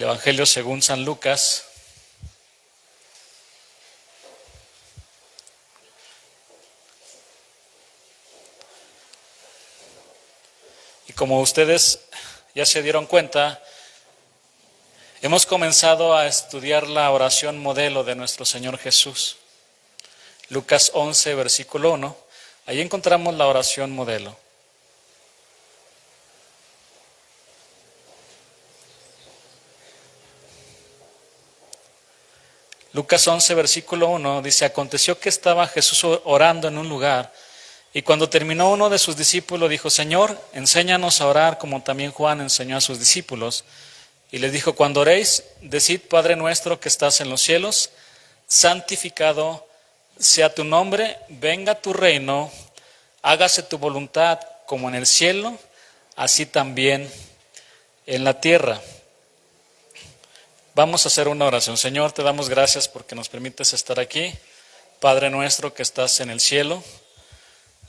Evangelio según San Lucas. Y como ustedes ya se dieron cuenta, hemos comenzado a estudiar la oración modelo de nuestro Señor Jesús. Lucas 11, versículo 1. Ahí encontramos la oración modelo. Lucas 11, versículo 1 dice: aconteció que estaba Jesús orando en un lugar, y cuando terminó, uno de sus discípulos dijo: Señor, enséñanos a orar como también Juan enseñó a sus discípulos. Y les dijo: cuando oréis, decid: Padre nuestro que estás en los cielos, santificado sea tu nombre, venga tu reino, hágase tu voluntad como en el cielo, así también en la tierra. Vamos a hacer una oración. Señor, te damos gracias porque nos permites estar aquí. Padre nuestro que estás en el cielo,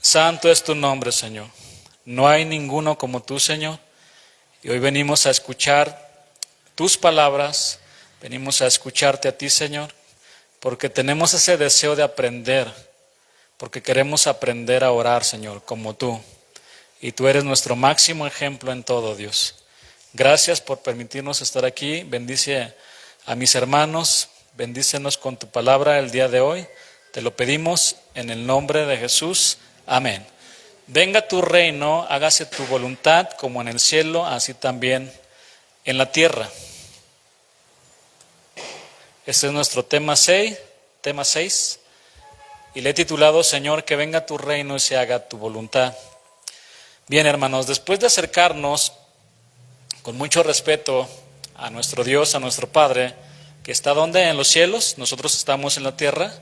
santo es tu nombre, Señor. No hay ninguno como tú, Señor. Y hoy venimos a escuchar tus palabras, venimos a escucharte a ti, Señor, porque tenemos ese deseo de aprender, porque queremos aprender a orar, Señor, como tú. Y tú eres nuestro máximo ejemplo en todo, Dios. Gracias por permitirnos estar aquí. Bendice a mis hermanos, bendícenos con tu palabra el día de hoy. Te lo pedimos en el nombre de Jesús. Amén. Venga tu reino, hágase tu voluntad como en el cielo, así también en la tierra. Este es nuestro tema 6, y le he titulado: Señor, que venga tu reino y se haga tu voluntad. Bien, hermanos, después de acercarnos con mucho respeto a nuestro Dios, a nuestro Padre, que está donde en los cielos, nosotros estamos en la tierra.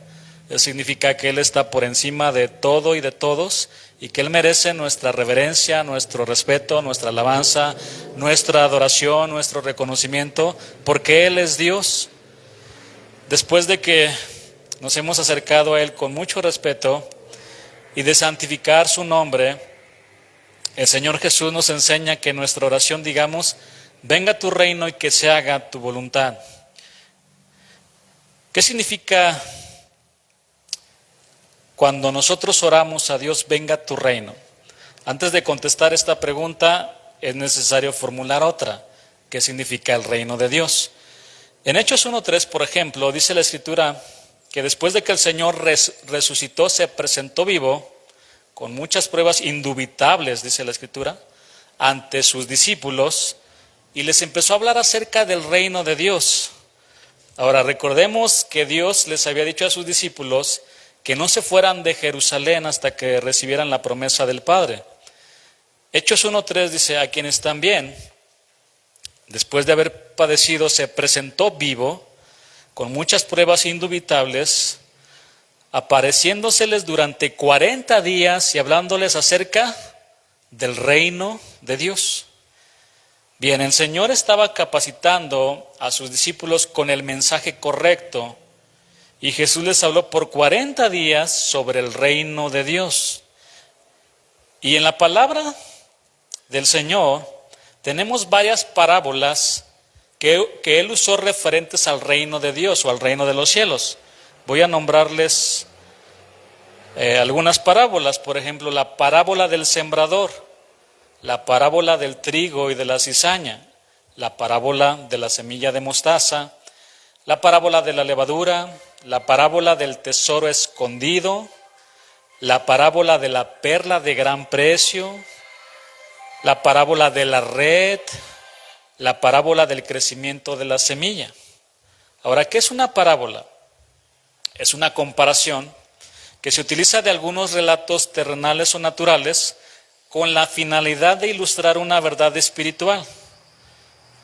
Eso significa que Él está por encima de todo y de todos, y que Él merece nuestra reverencia, nuestro respeto, nuestra alabanza, nuestra adoración, nuestro reconocimiento, porque Él es Dios. Después de que nos hemos acercado a Él con mucho respeto y de santificar su nombre, el Señor Jesús nos enseña que en nuestra oración digamos: venga tu reino y que se haga tu voluntad. ¿Qué significa cuando nosotros oramos a Dios, venga tu reino? Antes de contestar esta pregunta es necesario formular otra. ¿Qué significa el reino de Dios? En Hechos 1:3, por ejemplo, dice la Escritura que después de que el Señor resucitó, se presentó vivo, con muchas pruebas indubitables, dice la Escritura, ante sus discípulos, y les empezó a hablar acerca del reino de Dios. Ahora, recordemos que Dios les había dicho a sus discípulos que no se fueran de Jerusalén hasta que recibieran la promesa del Padre. Hechos 1:3 dice: a quienes también, después de haber padecido, se presentó vivo, con muchas pruebas indubitables, apareciéndoseles durante 40 días y hablándoles acerca del reino de Dios. Bien, el Señor estaba capacitando a sus discípulos con el mensaje correcto, y Jesús les habló por 40 días sobre el reino de Dios. Y en la palabra del Señor tenemos varias parábolas que Él usó referentes al reino de Dios o al reino de los cielos. Voy a nombrarles algunas parábolas. Por ejemplo, la parábola del sembrador, la parábola del trigo y de la cizaña, la parábola de la semilla de mostaza, la parábola de la levadura, la parábola del tesoro escondido, la parábola de la perla de gran precio, la parábola de la red, la parábola del crecimiento de la semilla. Ahora, ¿qué es una parábola? Es una comparación que se utiliza de algunos relatos terrenales o naturales con la finalidad de ilustrar una verdad espiritual.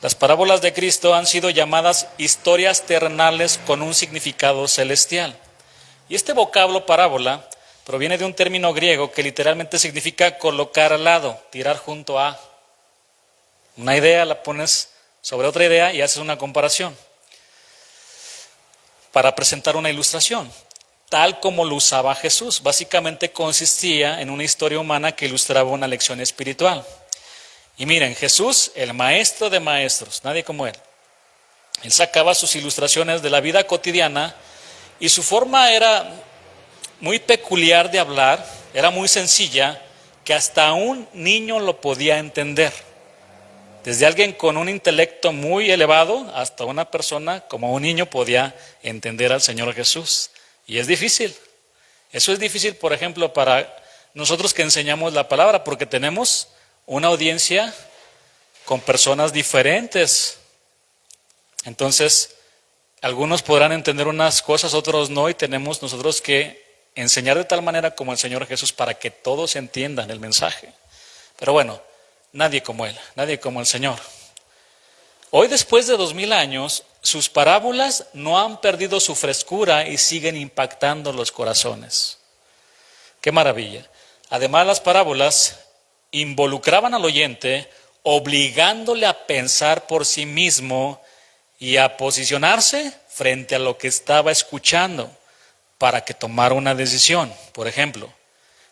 Las parábolas de Cristo han sido llamadas historias terrenales con un significado celestial. Y este vocablo parábola proviene de un término griego que literalmente significa colocar al lado, tirar junto a. Una idea la pones sobre otra idea y haces una comparación para presentar una ilustración, tal como lo usaba Jesús. Básicamente consistía en una historia humana que ilustraba una lección espiritual. Y miren, Jesús, el maestro de maestros, nadie como Él, Él sacaba sus ilustraciones de la vida cotidiana y su forma era muy peculiar de hablar, era muy sencilla, que hasta un niño lo podía entender. Desde alguien con un intelecto muy elevado hasta una persona como un niño podía entender al Señor Jesús. Y es difícil. Eso es difícil, por ejemplo, para nosotros que enseñamos la palabra, porque tenemos una audiencia con personas diferentes. Entonces, algunos podrán entender unas cosas, otros no, y tenemos nosotros que enseñar de tal manera como el Señor Jesús para que todos entiendan el mensaje. Pero bueno, nadie como Él, nadie como el Señor. Hoy, después de 2000 años, sus parábolas no han perdido su frescura y siguen impactando los corazones. ¡Qué maravilla! Además, las parábolas involucraban al oyente, obligándole a pensar por sí mismo y a posicionarse frente a lo que estaba escuchando para que tomara una decisión. Por ejemplo,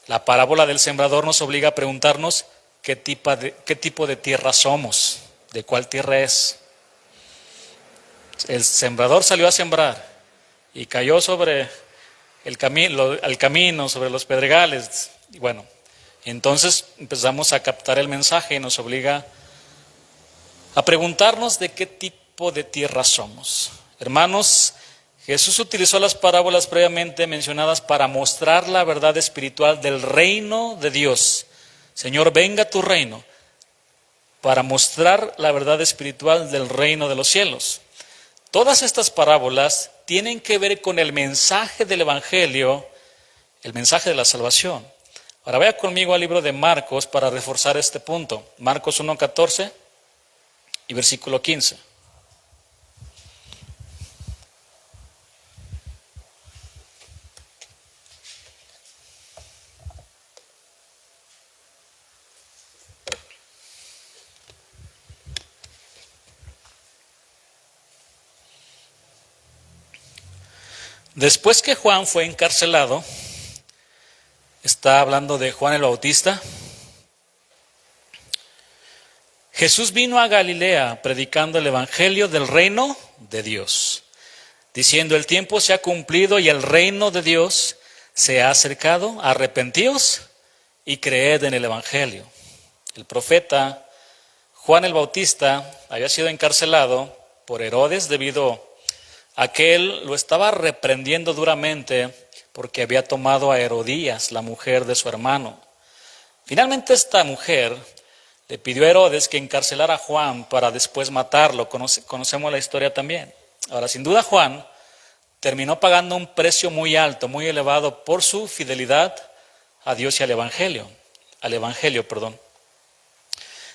la parábola del sembrador nos obliga a preguntarnos qué tipo de tierra somos, de cuál tierra es. El sembrador salió a sembrar y cayó sobre el camino, sobre los pedregales. Y bueno, entonces empezamos a captar el mensaje y nos obliga a preguntarnos de qué tipo de tierra somos. Hermanos, Jesús utilizó las parábolas previamente mencionadas para mostrar la verdad espiritual del reino de Dios. Señor, venga tu reino, para mostrar la verdad espiritual del reino de los cielos. Todas estas parábolas tienen que ver con el mensaje del Evangelio, el mensaje de la salvación. Ahora vaya conmigo al libro de Marcos para reforzar este punto. Marcos 1:14 y versículo 15. Después que Juan fue encarcelado, está hablando de Juan el Bautista, Jesús vino a Galilea predicando el evangelio del reino de Dios, diciendo: el tiempo se ha cumplido y el reino de Dios se ha acercado, arrepentíos y creed en el evangelio. El profeta Juan el Bautista había sido encarcelado por Herodes debido a que él lo estaba reprendiendo duramente porque había tomado a Herodías, la mujer de su hermano. Finalmente esta mujer le pidió a Herodes que encarcelara a Juan para después matarlo. Conocemos la historia también. Ahora, sin duda, Juan terminó pagando un precio muy alto, muy elevado por su fidelidad a Dios y al Evangelio.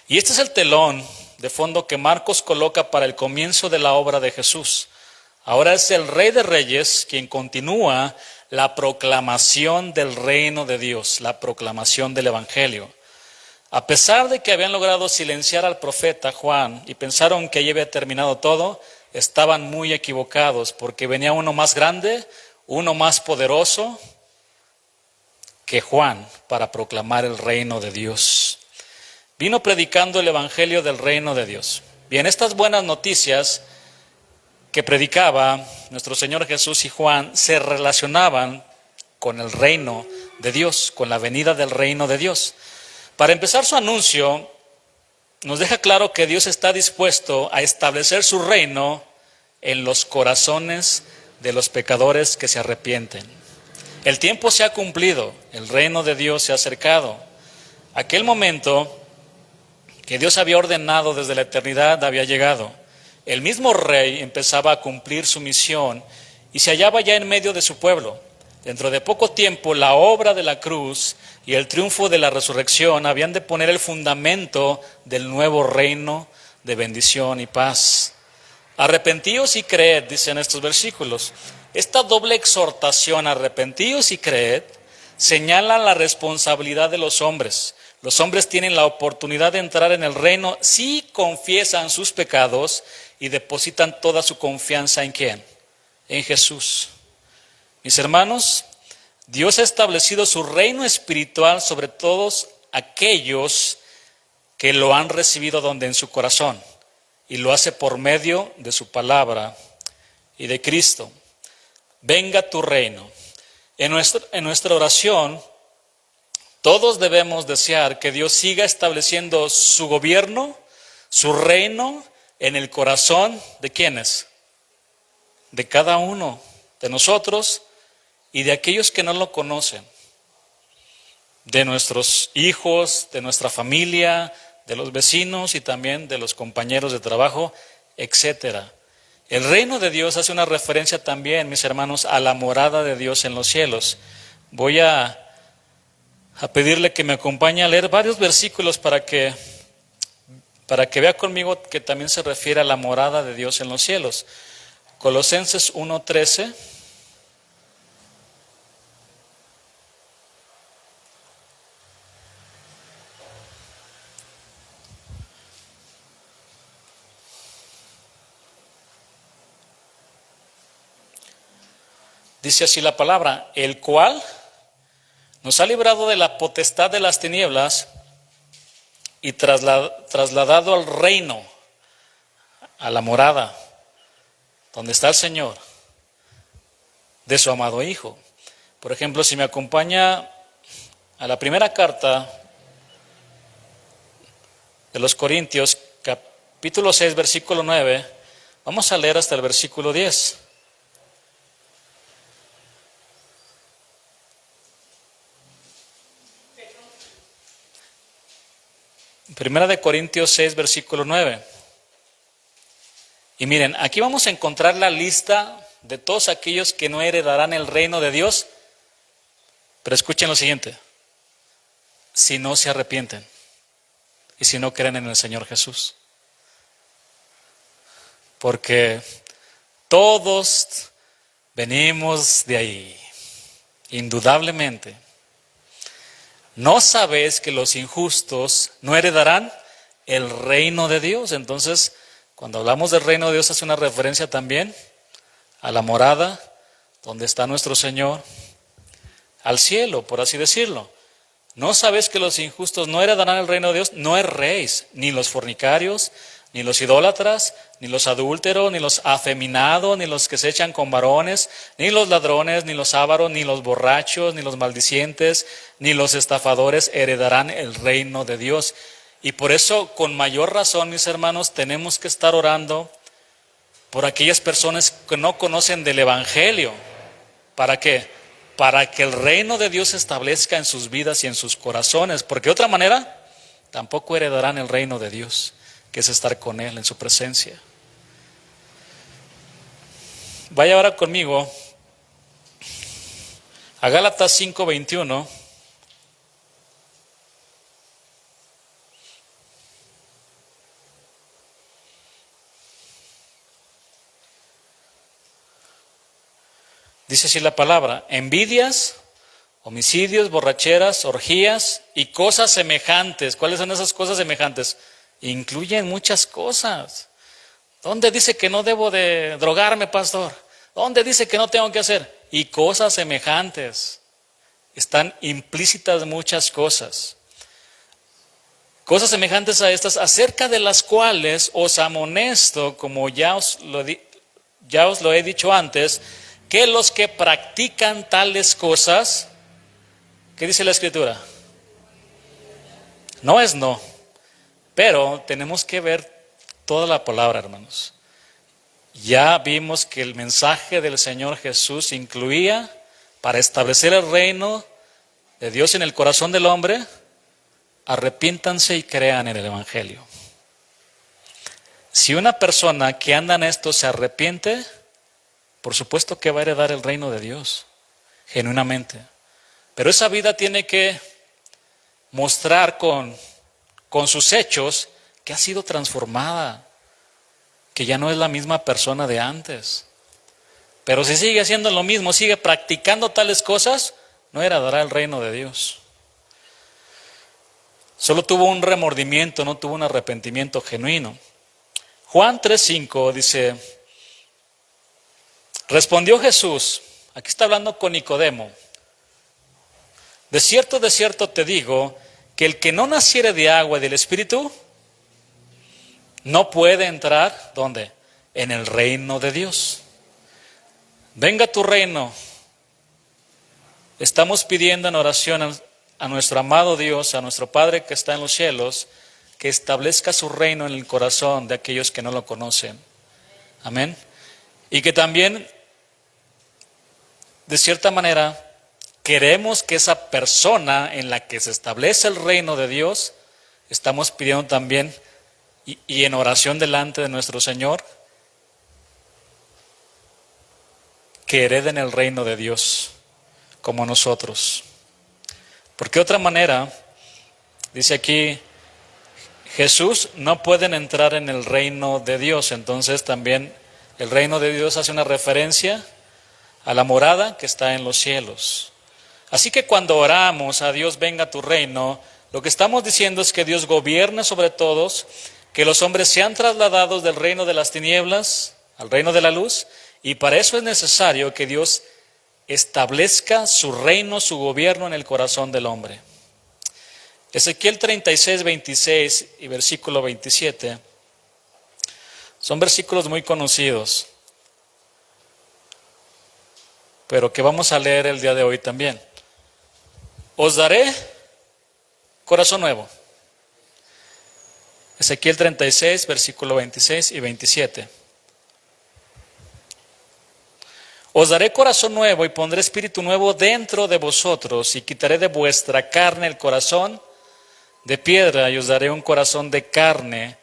Y este es el telón de fondo que Marcos coloca para el comienzo de la obra de Jesús. Ahora es el Rey de Reyes quien continúa la proclamación del reino de Dios, la proclamación del Evangelio. A pesar de que habían logrado silenciar al profeta Juan y pensaron que ya había terminado todo, estaban muy equivocados porque venía uno más grande, uno más poderoso que Juan para proclamar el reino de Dios. Vino predicando el Evangelio del reino de Dios. Bien, estas buenas noticias que predicaba nuestro Señor Jesús y Juan se relacionaban con el reino de Dios, con la venida del reino de Dios. Para empezar su anuncio, nos deja claro que Dios está dispuesto a establecer su reino en los corazones de los pecadores que se arrepienten. El tiempo se ha cumplido, el reino de Dios se ha acercado. Aquel momento que Dios había ordenado desde la eternidad había llegado. El mismo rey empezaba a cumplir su misión y se hallaba ya en medio de su pueblo. Dentro de poco tiempo, la obra de la cruz y el triunfo de la resurrección habían de poner el fundamento del nuevo reino de bendición y paz. Arrepentíos y creed, dicen estos versículos. Esta doble exhortación, arrepentíos y creed, señala la responsabilidad de los hombres. Los hombres tienen la oportunidad de entrar en el reino si confiesan sus pecados y depositan toda su confianza ¿en quién? En Jesús. Mis hermanos, Dios ha establecido su reino espiritual sobre todos aquellos que lo han recibido donde en su corazón. y lo hace por medio de su palabra y de Cristo. Venga tu reino. En nuestra oración, todos debemos desear que Dios siga estableciendo su gobierno, su reino en el corazón de ¿quiénes? De cada uno de nosotros y de aquellos que no lo conocen, de nuestros hijos, de nuestra familia, de los vecinos y también de los compañeros de trabajo, etcétera. El reino de Dios hace una referencia también, mis hermanos, a la morada de Dios en los cielos. Voy a pedirle que me acompañe a leer varios versículos para que vea conmigo que también se refiere a la morada de Dios en los cielos. Colosenses 1:13. Dice así la palabra, el cual nos ha librado de la potestad de las tinieblas y trasladado al reino, a la morada, donde está el Señor, de su amado Hijo. Por ejemplo, si me acompaña a la primera carta de los Corintios, capítulo 6, versículo 9, vamos a leer hasta el versículo 10. Primera de Corintios 6, versículo 9. Y miren, aquí vamos a encontrar la lista de todos aquellos que no heredarán el reino de Dios. Pero escuchen lo siguiente: si no se arrepienten y si no creen en el Señor Jesús. Porque todos venimos de ahí, indudablemente. ¿No sabéis que los injustos no heredarán el reino de Dios? Entonces, cuando hablamos del reino de Dios, hace una referencia también a la morada donde está nuestro Señor, al cielo, por así decirlo. ¿No sabéis que los injustos no heredarán el reino de Dios? No erréis, ni los fornicarios, ni los idólatras, ni los adúlteros, ni los afeminados, ni los que se echan con varones, ni los ladrones, ni los ávaros, ni los borrachos, ni los maldicientes, ni los estafadores heredarán el reino de Dios. Y por eso, con mayor razón, mis hermanos, tenemos que estar orando por aquellas personas que no conocen del Evangelio. ¿Para qué? Para que el reino de Dios se establezca en sus vidas y en sus corazones, porque de otra manera tampoco heredarán el reino de Dios, que es estar con Él en su presencia. Vaya ahora conmigo a Gálatas 5:21. Dice así la palabra: envidias, homicidios, borracheras, orgías y cosas semejantes. ¿Cuáles son esas cosas semejantes? Incluyen muchas cosas. ¿Dónde dice que no debo de drogarme, pastor? ¿Dónde dice que no tengo que hacer? Y cosas semejantes. Están implícitas muchas cosas. Cosas semejantes a estas, acerca de las cuales os amonesto, como ya os lo he dicho antes, que los que practican tales cosas, ¿qué dice la Escritura? No es no, pero tenemos que ver toda la palabra, hermanos. Ya vimos que el mensaje del Señor Jesús incluía, para establecer el reino de Dios en el corazón del hombre, arrepiéntanse y crean en el Evangelio. Si una persona que anda en esto se arrepiente, por supuesto que va a heredar el reino de Dios, genuinamente. Pero esa vida tiene que mostrar con sus hechos que ha sido transformada, que ya no es la misma persona de antes. Pero si sigue haciendo lo mismo, sigue practicando tales cosas, no heredará el reino de Dios. Solo tuvo un remordimiento, no tuvo un arrepentimiento genuino. Juan 3:5 dice: respondió Jesús, aquí está hablando con Nicodemo: de cierto te digo, que el que no naciere de agua y del Espíritu, no puede entrar, ¿dónde? En el reino de Dios. Venga tu reino. Estamos pidiendo en oración a nuestro amado Dios, a nuestro Padre que está en los cielos, que establezca su reino en el corazón de aquellos que no lo conocen. Amén. Y que también, de cierta manera, queremos que esa persona en la que se establece el reino de Dios, estamos pidiendo también y en oración delante de nuestro Señor, que hereden el reino de Dios como nosotros. Porque de otra manera, dice aquí, Jesús no pueden entrar en el reino de Dios. Entonces también el reino de Dios hace una referencia a la morada que está en los cielos. Así que cuando oramos a Dios venga tu reino, lo que estamos diciendo es que Dios gobierne sobre todos, que los hombres sean trasladados del reino de las tinieblas al reino de la luz, y para eso es necesario que Dios establezca su reino, su gobierno en el corazón del hombre. Ezequiel 36, 26 y versículo 27 son versículos muy conocidos, pero que vamos a leer el día de hoy también. Os daré corazón nuevo. Ezequiel 36, versículo 26 y 27. Os daré corazón nuevo y pondré espíritu nuevo dentro de vosotros y quitaré de vuestra carne el corazón de piedra y os daré un corazón de carne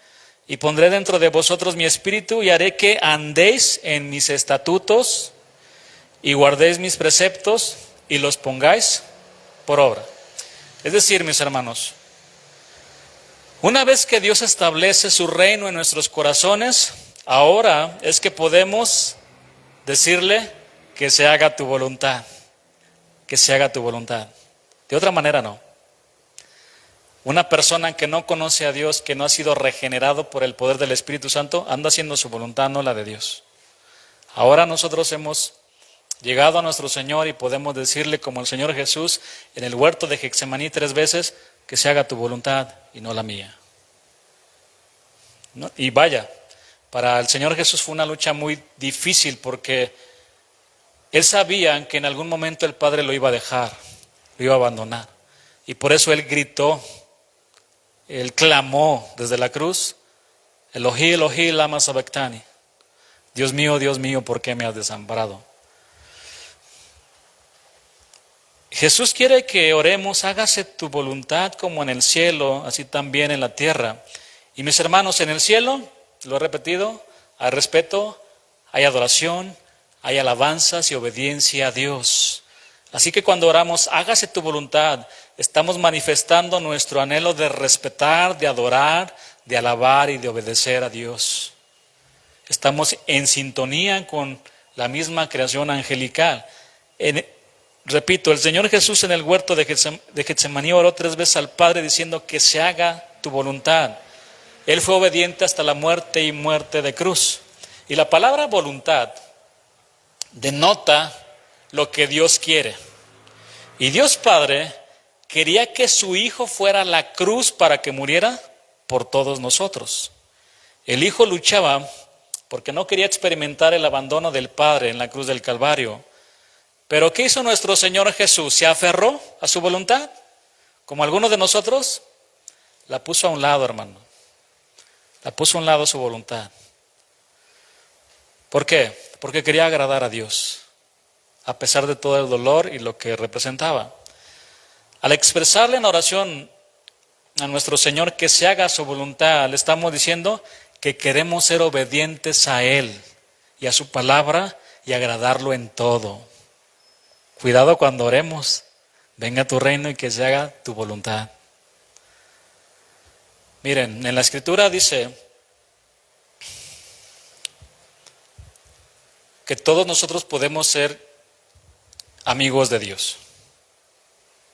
y pondré dentro de vosotros mi espíritu y haré que andéis en mis estatutos y guardéis mis preceptos y los pongáis por obra. Es decir, mis hermanos, una vez que Dios establece su reino en nuestros corazones, ahora es que podemos decirle que se haga tu voluntad, que se haga tu voluntad. De otra manera no. Una persona que no conoce a Dios, que no ha sido regenerado por el poder del Espíritu Santo, anda haciendo su voluntad, no la de Dios. Ahora nosotros hemos llegado a nuestro Señor y podemos decirle como el Señor Jesús en el huerto de Getsemaní 3 veces, que se haga tu voluntad y no la mía. ¿No? Y vaya, para el Señor Jesús fue una lucha muy difícil porque Él sabía que en algún momento el Padre lo iba a dejar, lo iba a abandonar. Y por eso Él gritó, Él clamó desde la cruz, Elohí, Elohí, lama sabactani. Dios mío, ¿por qué me has desamparado? Jesús quiere que oremos, hágase tu voluntad como en el cielo, así también en la tierra. Y mis hermanos, en el cielo, lo he repetido, hay respeto, hay adoración, hay alabanzas y obediencia a Dios. Así que cuando oramos, hágase tu voluntad, estamos manifestando nuestro anhelo de respetar, de adorar, de alabar y de obedecer a Dios. Estamos en sintonía con la misma creación angelical. Repito, el Señor Jesús en el huerto de Getsemaní oró 3 veces al Padre diciendo que se haga tu voluntad. Él fue obediente hasta la muerte y muerte de cruz. Y la palabra voluntad denota lo que Dios quiere. Y Dios Padre quería que su Hijo fuera a la cruz para que muriera por todos nosotros. El Hijo luchaba porque no quería experimentar el abandono del Padre en la cruz del Calvario. Pero ¿qué hizo nuestro Señor Jesús? ¿Se aferró a su voluntad? Como algunos de nosotros, la puso a un lado, hermano. La puso a un lado su voluntad. ¿Por qué? Porque quería agradar a Dios, a pesar de todo el dolor y lo que representaba. Al expresarle en oración a nuestro Señor que se haga su voluntad, le estamos diciendo que queremos ser obedientes a Él y a su palabra y agradarlo en todo. Cuidado cuando oremos, venga tu reino y que se haga tu voluntad. Miren, en la Escritura dice que todos nosotros podemos ser amigos de Dios.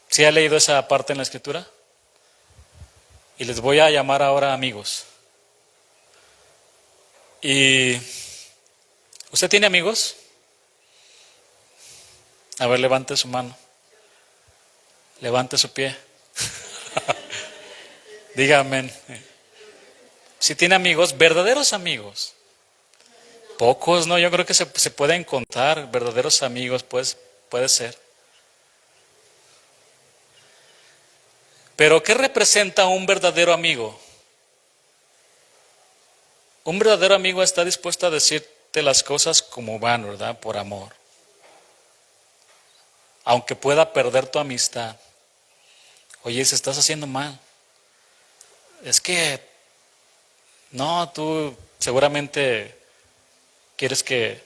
¿Sí ha leído esa parte en la Escritura? Y les voy a llamar ahora amigos. ¿Y usted tiene amigos? A ver, levante su mano. Levante su pie. Diga amén. Si tiene amigos, verdaderos amigos. Pocos, ¿no? Yo creo que se pueden contar verdaderos amigos, pues puede ser. Pero ¿qué representa un verdadero amigo? Un verdadero amigo está dispuesto a decirte las cosas como van, ¿verdad? Por amor. Aunque pueda perder tu amistad. Oye, si estás haciendo mal. Es que, no, tú seguramente quieres que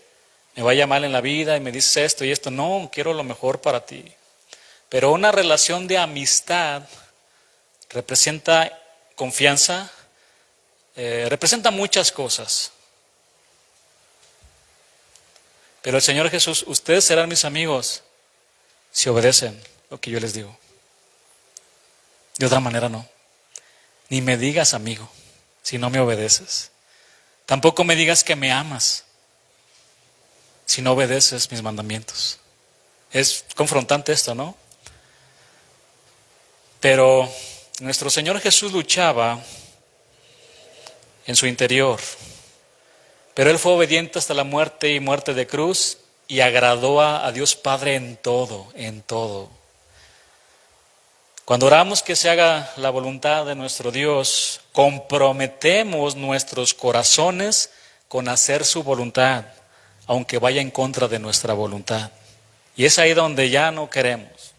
me vaya mal en la vida y me dices esto y esto. No, quiero lo mejor para ti. Pero una relación de amistad representa confianza, representa muchas cosas. Pero el Señor Jesús, ustedes serán mis amigos si obedecen lo que yo les digo. De otra manera no. Ni me digas amigo si no me obedeces. Tampoco me digas que me amas si no obedeces mis mandamientos. Es confrontante esto, ¿no? Pero nuestro Señor Jesús luchaba en su interior, pero Él fue obediente hasta la muerte y muerte de cruz y agradó a Dios Padre en todo, en todo. Cuando oramos que se haga la voluntad de nuestro Dios, comprometemos nuestros corazones con hacer su voluntad, aunque vaya en contra de nuestra voluntad. Y es ahí donde ya no queremos.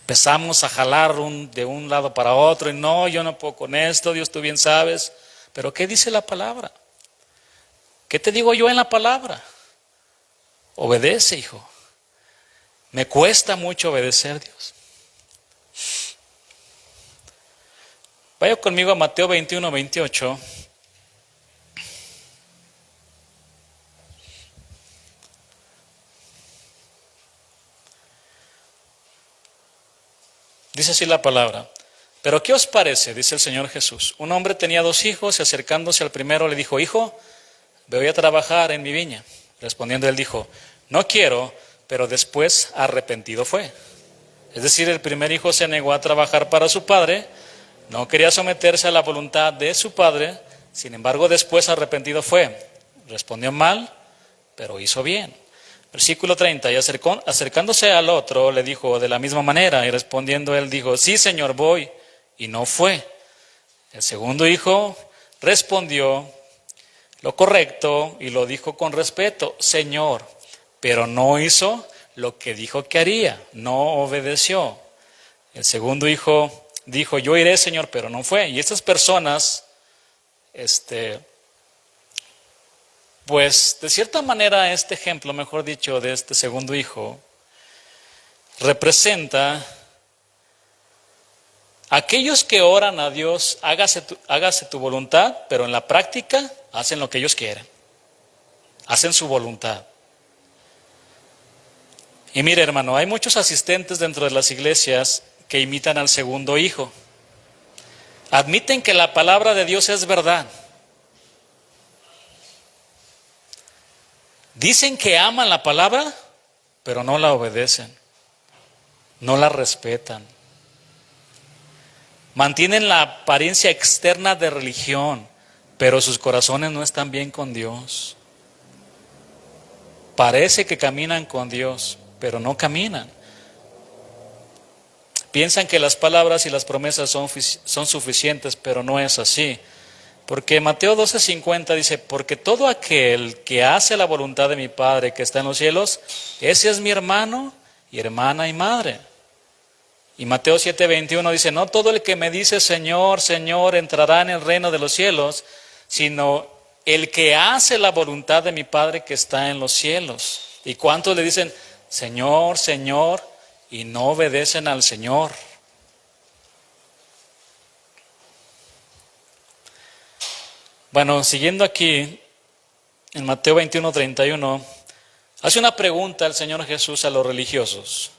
Empezamos a jalar de un lado para otro y no, yo no puedo con esto, Dios tú bien sabes. Pero ¿qué dice la palabra? ¿Qué te digo yo en la palabra? Obedece, hijo. Me cuesta mucho obedecer, Dios. Vaya conmigo a Mateo 21, 28. Dice así la palabra. Pero ¿qué os parece? Dice el Señor Jesús. Un hombre tenía 2 hijos y acercándose al primero le dijo, hijo, voy a trabajar en mi viña. Respondiendo él dijo, no quiero, pero después arrepentido fue. Es decir, el primer hijo se negó a trabajar para su padre, no quería someterse a la voluntad de su padre, sin embargo después arrepentido fue. Respondió mal, pero hizo bien. Versículo 30, y acercándose al otro le dijo de la misma manera, y respondiendo él dijo, sí Señor, voy, y no fue. El segundo hijo respondió lo correcto y lo dijo con respeto, Señor, pero no hizo lo que dijo que haría, no obedeció. El segundo hijo dijo, yo iré Señor, pero no fue. Y estas personas, pues de cierta manera este ejemplo, mejor dicho, de este segundo hijo, representa aquellos que oran a Dios, hágase tu voluntad, pero en la práctica hacen lo que ellos quieren, hacen su voluntad. Y mire hermano, hay muchos asistentes dentro de las iglesias que imitan al segundo hijo. Admiten que la palabra de Dios es verdad. Dicen que aman la palabra, pero no la obedecen, no la respetan. Mantienen la apariencia externa de religión, pero sus corazones no están bien con Dios. Parece que caminan con Dios, pero no caminan. Piensan que las palabras y las promesas son suficientes, pero no es así. Porque Mateo 12:50 dice, porque todo aquel que hace la voluntad de mi Padre que está en los cielos, ese es mi hermano y hermana y madre. Y Mateo 7:21 dice, no todo el que me dice Señor, Señor entrará en el reino de los cielos, sino el que hace la voluntad de mi Padre que está en los cielos. ¿Y cuántos le dicen Señor, Señor y no obedecen al Señor? Bueno, siguiendo aquí, en Mateo 21:31, hace una pregunta el Señor Jesús a los religiosos.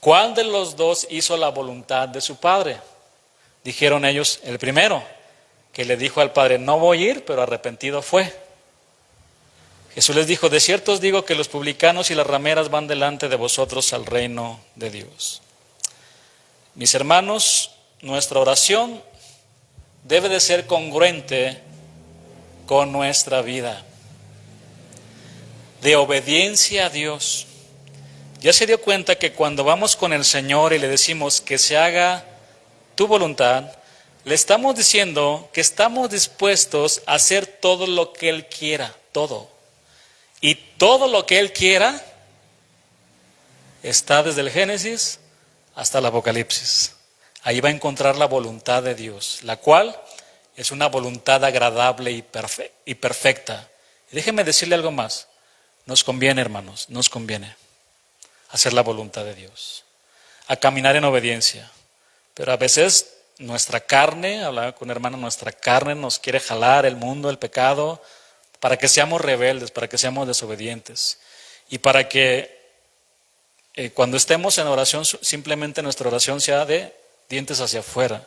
¿Cuál de los dos hizo la voluntad de su padre? Dijeron ellos, el primero, que le dijo al padre, no voy a ir, pero arrepentido fue. Jesús les dijo, de cierto os digo que los publicanos y las rameras van delante de vosotros al reino de Dios. Mis hermanos, nuestra oración debe de ser congruente con nuestra vida de obediencia a Dios. Ya se dio cuenta que cuando vamos con el Señor y le decimos que se haga tu voluntad, le estamos diciendo que estamos dispuestos a hacer todo lo que Él quiera, todo. Y todo lo que Él quiera está desde el Génesis hasta el Apocalipsis. Ahí va a encontrar la voluntad de Dios, la cual es una voluntad agradable y perfecta. Y déjeme decirle algo más. Nos conviene, hermanos, nos conviene hacer la voluntad de Dios, a caminar en obediencia. Pero a veces nuestra carne, hablaba con un hermano, nuestra carne nos quiere jalar el mundo, el pecado, para que seamos rebeldes, para que seamos desobedientes. Y para que cuando estemos en oración, simplemente nuestra oración sea de dientes hacia afuera.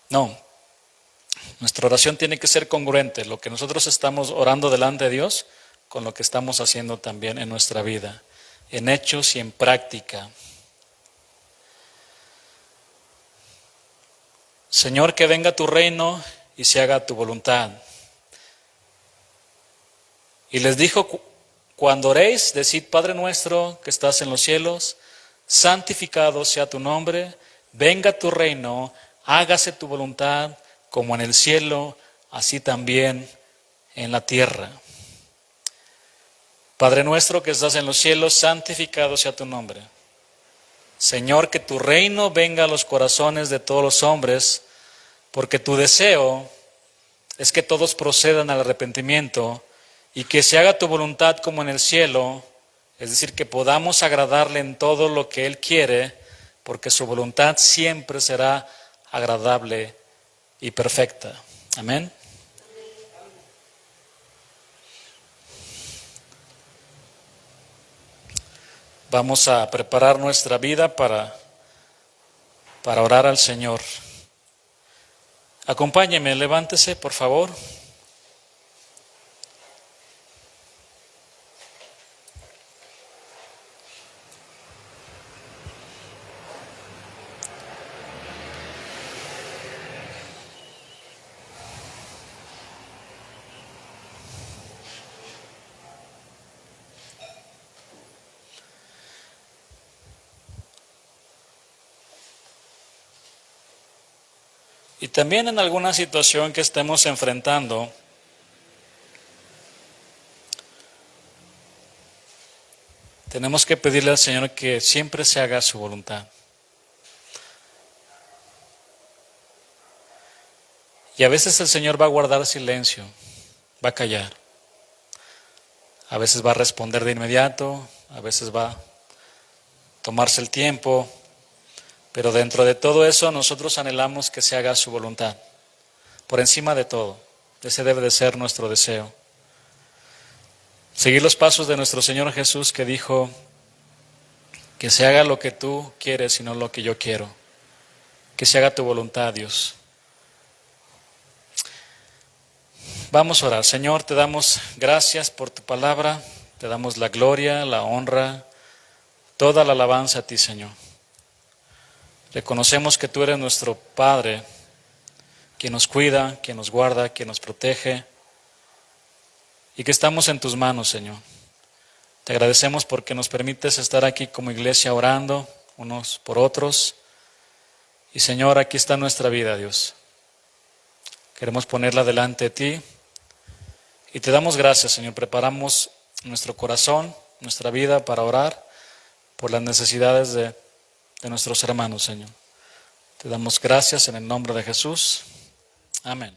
No, nuestra oración tiene que ser congruente, lo que nosotros estamos orando delante de Dios, con lo que estamos haciendo también en nuestra vida, en hechos y en práctica. Señor, que venga tu reino y se haga tu voluntad. Y les dijo, cuando oréis, decid, Padre nuestro que estás en los cielos, santificado sea tu nombre, venga tu reino, hágase tu voluntad, como en el cielo, así también en la tierra. Padre nuestro que estás en los cielos, santificado sea tu nombre. Señor, que tu reino venga a los corazones de todos los hombres, porque tu deseo es que todos procedan al arrepentimiento y que se haga tu voluntad como en el cielo, es decir, que podamos agradarle en todo lo que Él quiere, porque su voluntad siempre será agradable y perfecta. Amén. Vamos a preparar nuestra vida para orar al Señor. Acompáñeme, levántese, por favor. Y también en alguna situación que estemos enfrentando, tenemos que pedirle al Señor que siempre se haga su voluntad. Y a veces el Señor va a guardar silencio, va a callar. A veces va a responder de inmediato, a veces va a tomarse el tiempo. Pero dentro de todo eso nosotros anhelamos que se haga su voluntad, por encima de todo. Ese debe de ser nuestro deseo. Seguir los pasos de nuestro Señor Jesús, que dijo que se haga lo que tú quieres y no lo que yo quiero. Que se haga tu voluntad, Dios. Vamos a orar. Señor, te damos gracias por tu palabra, te damos la gloria, la honra, toda la alabanza a ti, Señor. Reconocemos que tú eres nuestro Padre, quien nos cuida, quien nos guarda, quien nos protege, y que estamos en tus manos, Señor. Te agradecemos porque nos permites estar aquí como iglesia orando unos por otros. Y Señor, aquí está nuestra vida, Dios. Queremos ponerla delante de ti. Y te damos gracias, Señor. Preparamos nuestro corazón, nuestra vida para orar por las necesidades de nuestros hermanos, Señor. Te damos gracias en el nombre de Jesús. Amén.